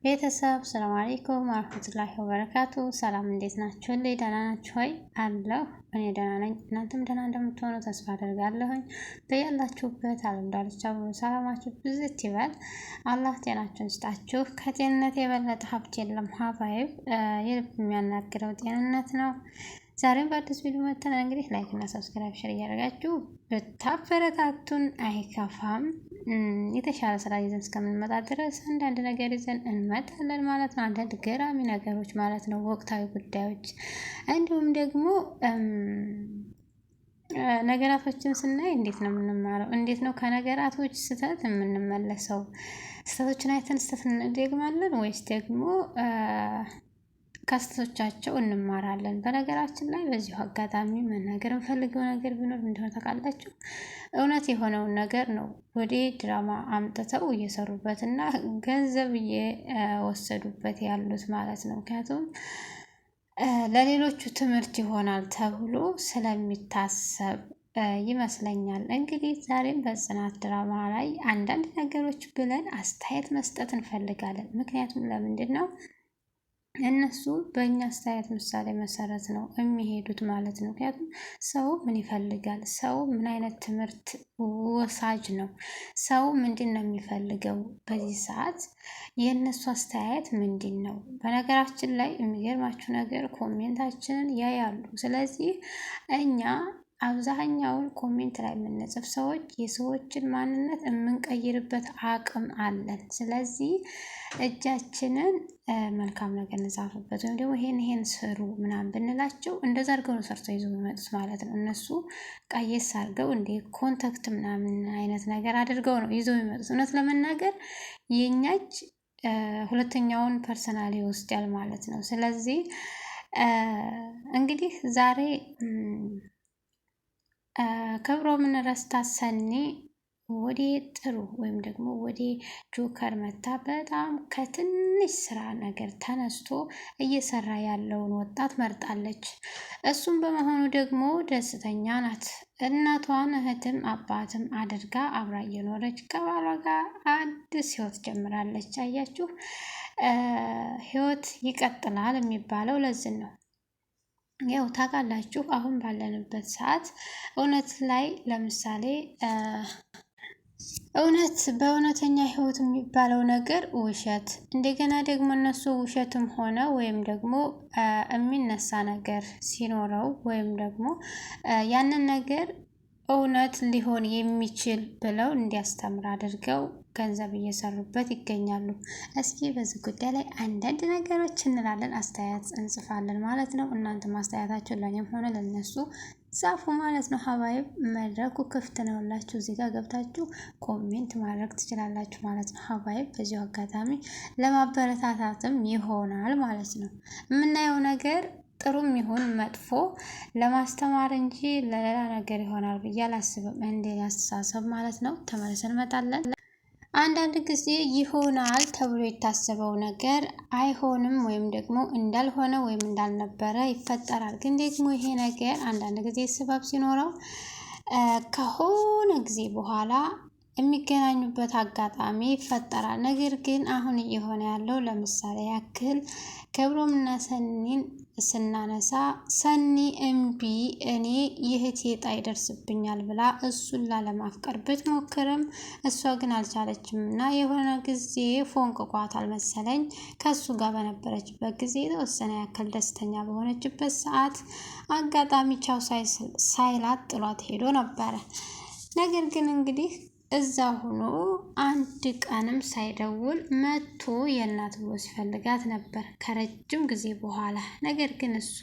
ቤተሰብ ሰላም አለይኩም ወራህመቱላሂ ወበረካቱ። ሰላም እንዴት ናችሁ? ደህና ናችሁ ወይ? አለሁ እኔ ደህና ነኝ። እናንተም ደህና እንደምትሆኑ ተስፋ አደርጋለሁኝ። በያላችሁበት ዓለም ዳርቻ ሁሉ ሰላማችሁ ብዝት ይበል። አላህ ጤናችሁን ይስጣችሁ። ከጤንነት የበለጠ ሀብት የለም። ሀባይብ የልብ የሚያናግረው ጤንነት ነው። ዛሬም በአዲስ ቪዲዮ መጥተናል። እንግዲህ ላይክ እና ሰብስክራይብ ሼር እያደረጋችሁ ብታበረታቱን አይከፋም። የተሻለ ስራ ይዘን እስከምንመጣ ድረስ አንዳንድ ነገር ይዘን እንመጣለን ማለት ነው። አንዳንድ ገራሚ ነገሮች ማለት ነው፣ ወቅታዊ ጉዳዮች እንዲሁም ደግሞ ነገራቶችን ስናይ እንዴት ነው የምንማረው? እንዴት ነው ከነገራቶች ስህተት የምንመለሰው? ስህተቶችን አይተን ስህተት እንደግማለን ወይስ ደግሞ ከስህተቶቻቸው እንማራለን? በነገራችን ላይ በዚሁ አጋጣሚ መናገር እንፈልገው ነገር ቢኖር እንደሆነ ታውቃላችሁ፣ እውነት የሆነውን ነገር ነው ወደ ድራማ አምጥተው እየሰሩበት እና ገንዘብ እየወሰዱበት ያሉት ማለት ነው። ምክንያቱም ለሌሎቹ ትምህርት ይሆናል ተብሎ ስለሚታሰብ ይመስለኛል። እንግዲህ ዛሬም በጽናት ድራማ ላይ አንዳንድ ነገሮች ብለን አስተያየት መስጠት እንፈልጋለን። ምክንያቱም ለምንድን ነው እነሱ በእኛ አስተያየት ምሳሌ መሰረት ነው የሚሄዱት ማለት ነው። ምክንያቱም ሰው ምን ይፈልጋል? ሰው ምን አይነት ትምህርት ወሳጅ ነው? ሰው ምንድን ነው የሚፈልገው? በዚህ ሰዓት የእነሱ አስተያየት ምንድን ነው? በነገራችን ላይ የሚገርማችሁ ነገር ኮሜንታችንን ያያሉ። ስለዚህ እኛ አብዛኛውን ኮሜንት ላይ የምንጽፍ ሰዎች የሰዎችን ማንነት የምንቀይርበት አቅም አለን። ስለዚህ እጃችንን መልካም ነገር እንጻፍበት ወይም ደግሞ ይሄን ስሩ ምናምን ብንላቸው እንደዛ አድርገው ነው ሰርተው ይዘው የሚመጡት ማለት ነው። እነሱ ቀየስ አድርገው እንደ ኮንታክት ምናምን አይነት ነገር አድርገው ነው ይዘው የሚመጡት። እውነት ለመናገር የኛ እጅ ሁለተኛውን ፐርሰናል ይወስዳል ማለት ነው። ስለዚህ እንግዲህ ዛሬ ክብሮምን ረስታ ሰኒ ወደ ጥሩ ወይም ደግሞ ወደ ጆከር መታ በጣም ከትንሽ ስራ ነገር ተነስቶ እየሰራ ያለውን ወጣት መርጣለች። እሱም በመሆኑ ደግሞ ደስተኛ ናት። እናቷን እህትም አባትም አድርጋ አብራ እየኖረች ከባሏ ጋር አዲስ ህይወት ጀምራለች። አያችሁ፣ ህይወት ይቀጥላል የሚባለው ለዚህ ነው። ያው ታውቃላችሁ አሁን ባለንበት ሰዓት እውነት ላይ ለምሳሌ እውነት በእውነተኛ ህይወት የሚባለው ነገር ውሸት፣ እንደገና ደግሞ እነሱ ውሸትም ሆነ ወይም ደግሞ የሚነሳ ነገር ሲኖረው ወይም ደግሞ ያንን ነገር እውነት ሊሆን የሚችል ብለው እንዲያስተምር አድርገው ገንዘብ እየሰሩበት ይገኛሉ። እስኪ በዚህ ጉዳይ ላይ አንዳንድ ነገሮች እንላለን፣ አስተያየት እንጽፋለን ማለት ነው። እናንተ ማስተያየታችሁን ለእኔም ሆነ ለነሱ ጻፉ ማለት ነው። ሀባይብ መድረኩ ክፍት ነውላችሁ። እዚህ ጋር ገብታችሁ ኮሜንት ማድረግ ትችላላችሁ ማለት ነው። ሀባይብ በዚሁ አጋጣሚ ለማበረታታትም ይሆናል ማለት ነው። የምናየው ነገር ጥሩም ይሁን መጥፎ ለማስተማር እንጂ ለሌላ ነገር ይሆናል ብዬ አላስብም። እንደ አስተሳሰብ ማለት ነው። ተመልሰን እንመጣለን። አንዳንድ ጊዜ ይሆናል ተብሎ የታሰበው ነገር አይሆንም ወይም ደግሞ እንዳልሆነ ወይም እንዳልነበረ ይፈጠራል። ግን ደግሞ ይሄ ነገር አንዳንድ ጊዜ ስበብ ሲኖረው ከሆነ ጊዜ በኋላ የሚገናኙበት አጋጣሚ ይፈጠራል። ነገር ግን አሁን እየሆነ ያለው ለምሳሌ ያክል ክብሮምና ሰኒን ስናነሳ ሰኒ እምቢ እኔ የእህቴ ዕጣ ይደርስብኛል ብላ እሱን ላለማፍቀር ብትሞክርም እሷ ግን አልቻለችም እና የሆነ ጊዜ ፎንቅቋታል መሰለኝ። ከሱ ጋር በነበረችበት ጊዜ የተወሰነ ያክል ደስተኛ በሆነችበት ሰዓት አጋጣሚ ቻው ሳይላት ጥሏት ሄዶ ነበረ። ነገር ግን እንግዲህ እዛ ሆኖ አንድ ቀንም ሳይደውል መጥቶ የእናት ብሎ ሲፈልጋት ነበር ከረጅም ጊዜ በኋላ። ነገር ግን እሷ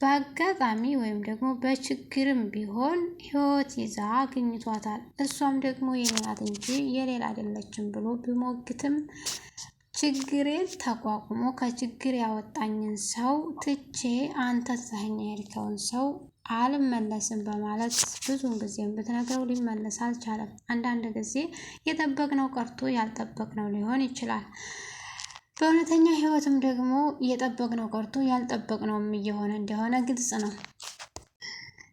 በአጋጣሚ ወይም ደግሞ በችግርም ቢሆን ህይወት ይዛ አግኝቷታል። እሷም ደግሞ የእናት እንጂ የሌላ አይደለችም ብሎ ቢሞግትም ችግሬን ተቋቁሞ ከችግር ያወጣኝን ሰው ትቼ አንተ ትተኸኝ የሄድከውን ሰው አልመለስም በማለት ብዙውን ጊዜም ብትነግረው ሊመለስ አልቻለም። አንዳንድ ጊዜ የጠበቅነው ቀርቶ ያልጠበቅነው ሊሆን ይችላል። በእውነተኛ ህይወትም ደግሞ የጠበቅነው ቀርቶ ያልጠበቅነውም እየሆነ እንደሆነ ግልጽ ነው።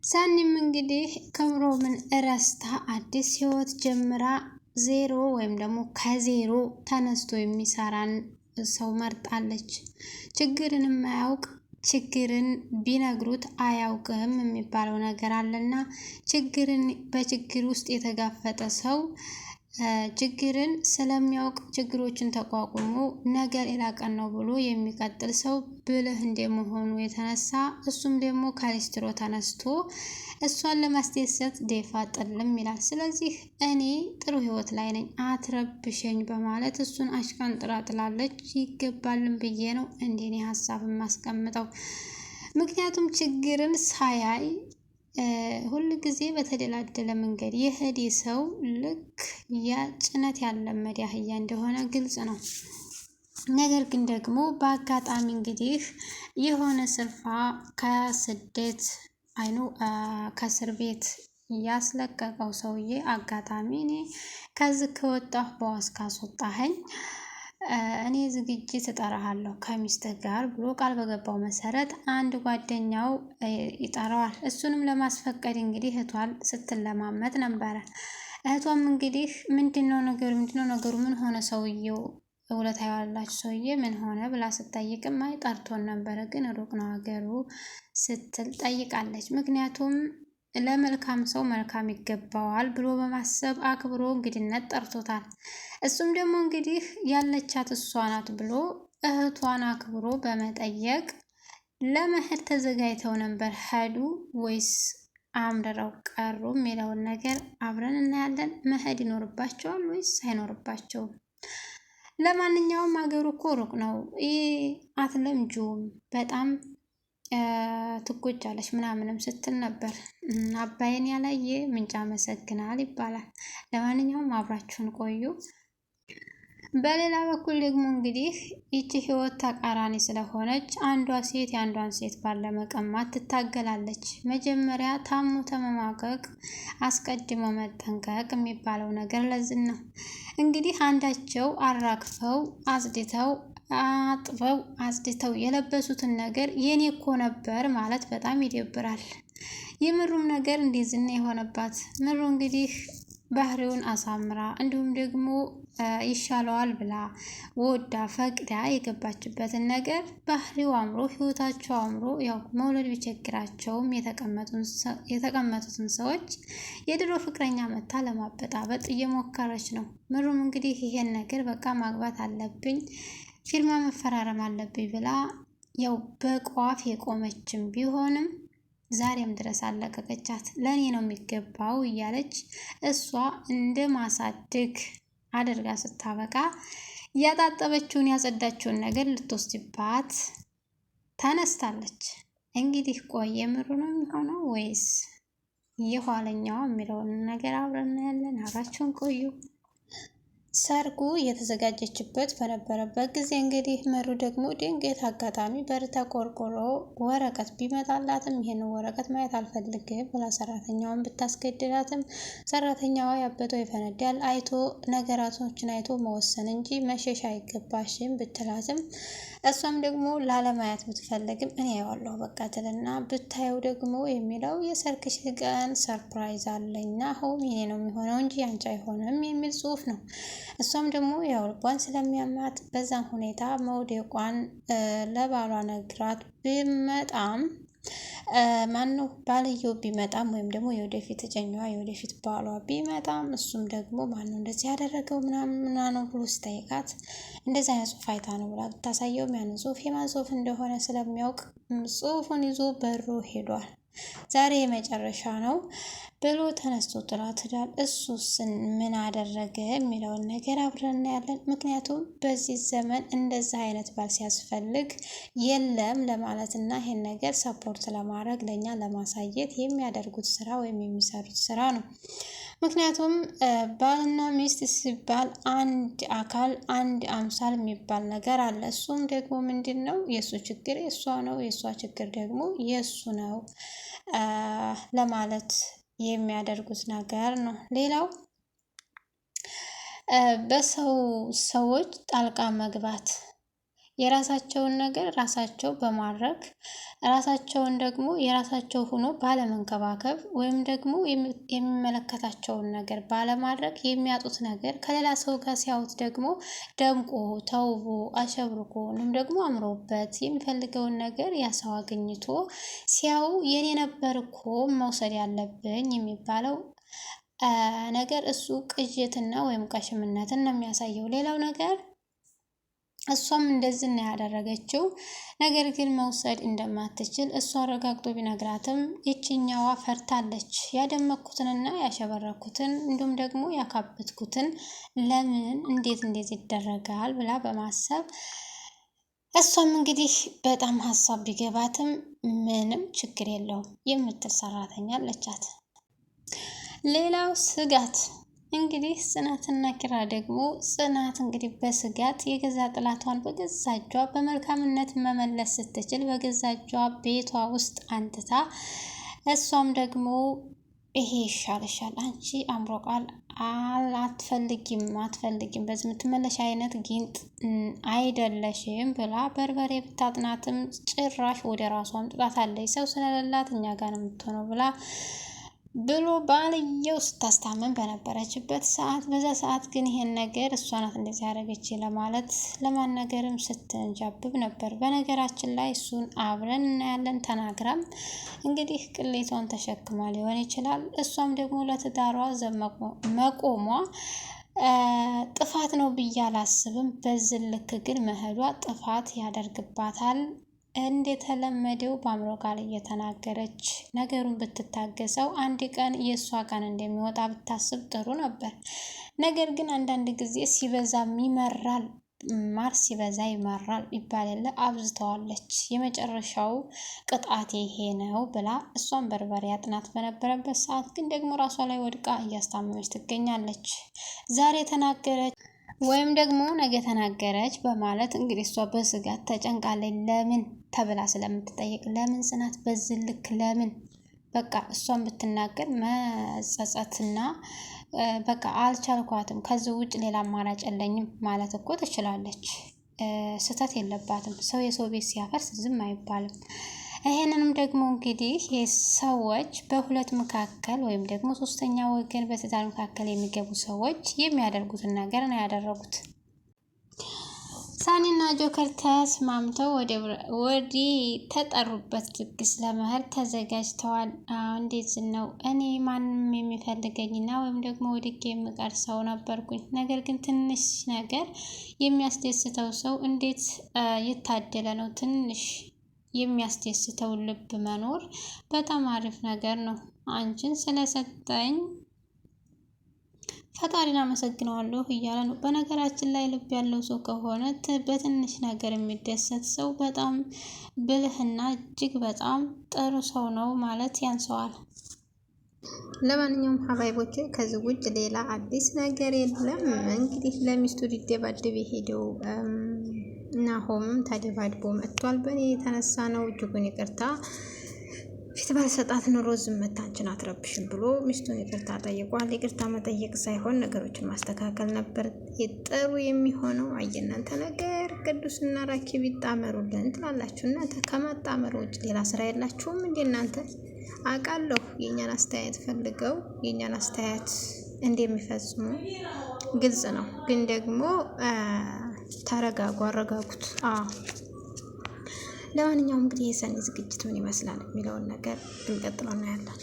ሰኒም እንግዲህ ክብሮምን እረስታ አዲስ ህይወት ጀምራ ዜሮ ወይም ደግሞ ከዜሮ ተነስቶ የሚሰራን ሰው መርጣለች። ችግርን የማያውቅ ችግርን ቢነግሩት አያውቅም የሚባለው ነገር አለና በችግር ውስጥ የተጋፈጠ ሰው ችግርን ስለሚያውቅ ችግሮችን ተቋቁሞ ነገ ሌላ ቀን ነው ብሎ የሚቀጥል ሰው ብልህ እንደመሆኑ የተነሳ እሱም ደግሞ ከሊስትሮ ተነስቶ እሷን ለማስደሰት ደፋ ጥልም ይላል። ስለዚህ እኔ ጥሩ ህይወት ላይ ነኝ አትረብሸኝ በማለት እሱን አሽቀንጥራ ጥላለች። ይገባልን ብዬ ነው እንደኔ ሀሳብ የማስቀምጠው። ምክንያቱም ችግርን ሳያይ ሁል ጊዜ በተደላደለ መንገድ የሄደ ሰው ልክ የጭነት ያለመደ አህያ እንደሆነ ግልጽ ነው። ነገር ግን ደግሞ በአጋጣሚ እንግዲህ የሆነ ስርፋ ከስደት ከእስር ቤት ያስለቀቀው ሰውዬ አጋጣሚ እኔ ከዚህ ከወጣሁ በዋስ ካስወጣኸኝ እኔ ዝግጅት እጠራሃለሁ ከሚስትህ ጋር ብሎ ቃል በገባው መሰረት አንድ ጓደኛው ይጠራዋል። እሱንም ለማስፈቀድ እንግዲህ እህቷን ስትለማመጥ ነበረ። እህቷም እንግዲህ ምንድነው ነገሩ ምን ሆነ ሰውየው ውለታ የዋላችሁ ሰውዬ ምን ሆነ ብላ ስትጠይቅም አይ ጠርቶን ነበረ ግን ሩቅ ነው ሀገሩ ስትል ጠይቃለች። ምክንያቱም ለመልካም ሰው መልካም ይገባዋል ብሎ በማሰብ አክብሮ እንግድነት ጠርቶታል። እሱም ደግሞ እንግዲህ ያለቻት እሷ ናት ብሎ እህቷን አክብሮ በመጠየቅ ለመሄድ ተዘጋጅተው ነበር። ሄዱ ወይስ አምርረው ቀሩ የሚለውን ነገር አብረን እናያለን። መሄድ ይኖርባቸዋል ወይስ አይኖርባቸውም? ለማንኛውም ሀገሩ እኮ ሩቅ ነው፣ ይህ አትለምጂውም፣ በጣም ትጎጃለች ምናምንም ስትል ነበር። አባይን ያላየ ምንጭ ያመሰግናል ይባላል። ለማንኛውም አብራችሁን ቆዩ። በሌላ በኩል ደግሞ እንግዲህ ይቺ ህይወት ተቃራኒ ስለሆነች አንዷ ሴት የአንዷን ሴት ባል ለመቀማት ትታገላለች። መጀመሪያ ታሞ ተመማቀቅ አስቀድሞ መጠንቀቅ የሚባለው ነገር ለዚህ ነው። እንግዲህ አንዳቸው አራክፈው አጽድተው አጥበው አጽድተው የለበሱትን ነገር የኔ እኮ ነበር ማለት በጣም ይደብራል። የምሩም ነገር እንደዚህ ነው የሆነባት። ምሩ እንግዲህ ባህሪውን አሳምራ እንዲሁም ደግሞ ይሻለዋል ብላ ወዳ ፈቅዳ የገባችበትን ነገር ባህሪው አምሮ ህይወታቸው አምሮ ያው መውለድ ቢቸግራቸውም የተቀመጡትን ሰዎች የድሮ ፍቅረኛ መታ ለማበጣበጥ እየሞከረች ነው። ምሩም እንግዲህ ይሄን ነገር በቃ ማግባት አለብኝ ፊርማ መፈራረም አለብኝ ብላ ያው በቋፍ የቆመችም ቢሆንም ዛሬም ድረስ አለቀቀቻት። ለኔ ነው የሚገባው እያለች እሷ እንደ ማሳደግ አድርጋ ስታበቃ ያጣጠበችውን ያጸዳችውን ነገር ልትወስድባት ተነስታለች። እንግዲህ ቆይ የምሩ ነው የሚሆነው ወይስ የኋለኛዋ የሚለውን ነገር አብረን እናያለን። አብራችሁን ቆዩ። ሰርጉ እየተዘጋጀችበት በነበረበት ጊዜ እንግዲህ ምሩ ደግሞ ድንገት አጋጣሚ በር ተቆርቆሮ ወረቀት ቢመጣላትም ይሄንን ወረቀት ማየት አልፈልግም ብላ ሰራተኛዋን ብታስገድዳትም ሰራተኛዋ ያበጠው ይፈነዳል አይቶ ነገራቶችን አይቶ መወሰን እንጂ መሸሽ አይገባሽም ብትላትም እሷም ደግሞ ላለማየት ብትፈልግም እኔ ያዋለሁ በቃ ትልና ብታየው ደግሞ የሚለው የሰርግሽ ቀን ሰርፕራይዝ አለኝና ሆም የኔ ነው የሚሆነው እንጂ አንቺ አይሆንም የሚል ጽሁፍ ነው። እሷም ደግሞ ያው ልቧን ስለሚያማት በዛን ሁኔታ መውደቋን ለባሏ ነግራት ቢመጣም ማነው ባልየው ቢመጣም ወይም ደግሞ የወደፊት እጨኛዋ የወደፊት ባሏ ቢመጣም እሱም ደግሞ ማነው እንደዚህ ያደረገው ምናምን ብሎ ሲጠይቃት እንደዚህ አይነት ጽሁፍ አይታ ነው ብላ ብታሳየውም ያን ጽሁፍ የማን ጽሁፍ እንደሆነ ስለሚያውቅ ጽሁፉን ይዞ በሮ ሄዷል። ዛሬ የመጨረሻ ነው ብሎ ተነስቶ ጥላት ሄዷል። እሱስ ምን አደረገ የሚለውን ነገር አብረን እናያለን። ምክንያቱም በዚህ ዘመን እንደዚህ አይነት ባል ሲያስፈልግ የለም ለማለት እና ይሄን ነገር ሰፖርት ለማድረግ ለኛ ለማሳየት የሚያደርጉት ስራ ወይም የሚሰሩት ስራ ነው። ምክንያቱም ባልና ሚስት ሲባል አንድ አካል አንድ አምሳል የሚባል ነገር አለ። እሱም ደግሞ ምንድን ነው? የእሱ ችግር የእሷ ነው፣ የእሷ ችግር ደግሞ የእሱ ነው ለማለት የሚያደርጉት ነገር ነው። ሌላው በሰዎች ጣልቃ መግባት የራሳቸውን ነገር ራሳቸው በማድረግ ራሳቸውን ደግሞ የራሳቸው ሆኖ ባለመንከባከብ ወይም ደግሞ የሚመለከታቸውን ነገር ባለማድረግ የሚያጡት ነገር ከሌላ ሰው ጋር ሲያዩት ደግሞ ደምቆ ተውቦ አሸብርቆ ወይም ደግሞ አምሮበት የሚፈልገውን ነገር ያ ሰው አግኝቶ ሲያዩ የኔ ነበር እኮ መውሰድ ያለብኝ የሚባለው ነገር እሱ ቅዠትና ወይም ቀሽምነትን ነው የሚያሳየው። ሌላው ነገር እሷም እንደዚህ ነው ያደረገችው። ነገር ግን መውሰድ እንደማትችል እሷ አረጋግጦ ቢነግራትም ይችኛዋ ፈርታለች። ያደመኩትንና ያሸበረኩትን እንዲሁም ደግሞ ያካበትኩትን ለምን እንዴት ይደረጋል ብላ በማሰብ እሷም እንግዲህ በጣም ሀሳብ ቢገባትም ምንም ችግር የለውም የምትል ሰራተኛ አለቻት። ሌላው ስጋት እንግዲህ ጽናትና ኪራ ደግሞ ጽናት እንግዲህ በስጋት የገዛ ጥላቷን በገዛ እጇ በመልካምነት መመለስ ስትችል በገዛ እጇ ቤቷ ውስጥ አንጥታ እሷም ደግሞ ይሄ ይሻልሻል አንቺ አምሮቃል አትፈልጊም በዚህ የምትመለሽ አይነት ጊንጥ አይደለሽም ብላ በርበሬ ብታጥናትም ጭራሽ ወደ ራሷ አምጥታታለች። ሰው ስለሌላት እኛ ጋር ነው የምትሆነው ብሎ ባልየው ስታስታመም በነበረችበት ሰዓት በዛ ሰዓት ግን ይሄን ነገር እሷ ናት እንደዚህ ያደረገች ለማለት ለማነገርም ስትንጃብብ ነበር። በነገራችን ላይ እሱን አብረን እናያለን። ተናግራም እንግዲህ ቅሌቷን ተሸክማ ሊሆን ይችላል። እሷም ደግሞ ለትዳሯ መቆሟ ጥፋት ነው ብዬ አላስብም። በዚህ ልክ ግን መሄዷ ጥፋት ያደርግባታል። እንደተለመደው በአእምሮ ቃል እየተናገረች ነገሩን ብትታገሰው አንድ ቀን የእሷ ቀን እንደሚወጣ ብታስብ ጥሩ ነበር። ነገር ግን አንዳንድ ጊዜ ሲበዛም ይመራል፣ ማር ሲበዛ ይመራል ይባል የለ አብዝተዋለች። የመጨረሻው ቅጣት ይሄ ነው ብላ እሷን በርበሬ አጥናት በነበረበት ሰዓት ግን ደግሞ ራሷ ላይ ወድቃ እያስታመመች ትገኛለች። ዛሬ ተናገረች ወይም ደግሞ ነገ ተናገረች በማለት እንግዲህ እሷ በስጋት ተጨንቃለች። ለምን ተብላ ስለምትጠይቅ ለምን ጽናት በዚህ ልክ ለምን በቃ እሷን ብትናገር መጸጸትና በቃ አልቻልኳትም ከዚህ ውጭ ሌላ አማራጭ የለኝም ማለት እኮ ትችላለች። ስህተት የለባትም። ሰው የሰው ቤት ሲያፈርስ ዝም አይባልም። ይሄንንም ደግሞ እንግዲህ የሰዎች በሁለት መካከል ወይም ደግሞ ሶስተኛ ወገን በትዳር መካከል የሚገቡ ሰዎች የሚያደርጉትን ነገር ነው ያደረጉት። ሳኒና ጆከር ተስማምተው ወደ ተጠሩበት ድግስ ለመሄድ ተዘጋጅተዋል። እንዴት ነው? እኔ ማንም የሚፈልገኝና ወይም ደግሞ ወድቄ የምቀር ሰው ነበርኩኝ። ነገር ግን ትንሽ ነገር የሚያስደስተው ሰው እንዴት የታደለ ነው። ትንሽ የሚያስደስተው ልብ መኖር በጣም አሪፍ ነገር ነው። አንቺን ስለሰጠኝ ፈጣሪን አመሰግነዋለሁ እያለ ነው። በነገራችን ላይ ልብ ያለው ሰው ከሆነ በትንሽ ነገር የሚደሰት ሰው በጣም ብልህና እጅግ በጣም ጥሩ ሰው ነው ማለት ያንሰዋል። ለማንኛውም ሀባይቦች ከዚህ ውጭ ሌላ አዲስ ነገር የለም። እንግዲህ ለሚስቱ ሊደባደብ የሄደው ናሆምም ተደባድቦ መጥቷል። በእኔ የተነሳ ነው እጅጉን ይቅርታ ፊት ባልሰጣት ኑሮ ዝምታ አንቺን አትረብሽም ብሎ ሚስቱን ይቅርታ ጠይቋል። ይቅርታ መጠየቅ ሳይሆን ነገሮችን ማስተካከል ነበር ጥሩ የሚሆነው። አየናንተ ነገር ቅዱስና ራኪብ ይጣመሩልን ትላላችሁ። እናንተ ከማጣመር ውጭ ሌላ ስራ የላችሁም እንዴ? እናንተ አውቃለሁ የእኛን አስተያየት ፈልገው የእኛን አስተያየት እንደሚፈጽሙ ግልጽ ነው። ግን ደግሞ ተረጋጉ፣ አረጋጉት። ለማንኛውም እንግዲህ የሰኒ ዝግጅት ምን ይመስላል የሚለውን ነገር እንቀጥለው እናያለን።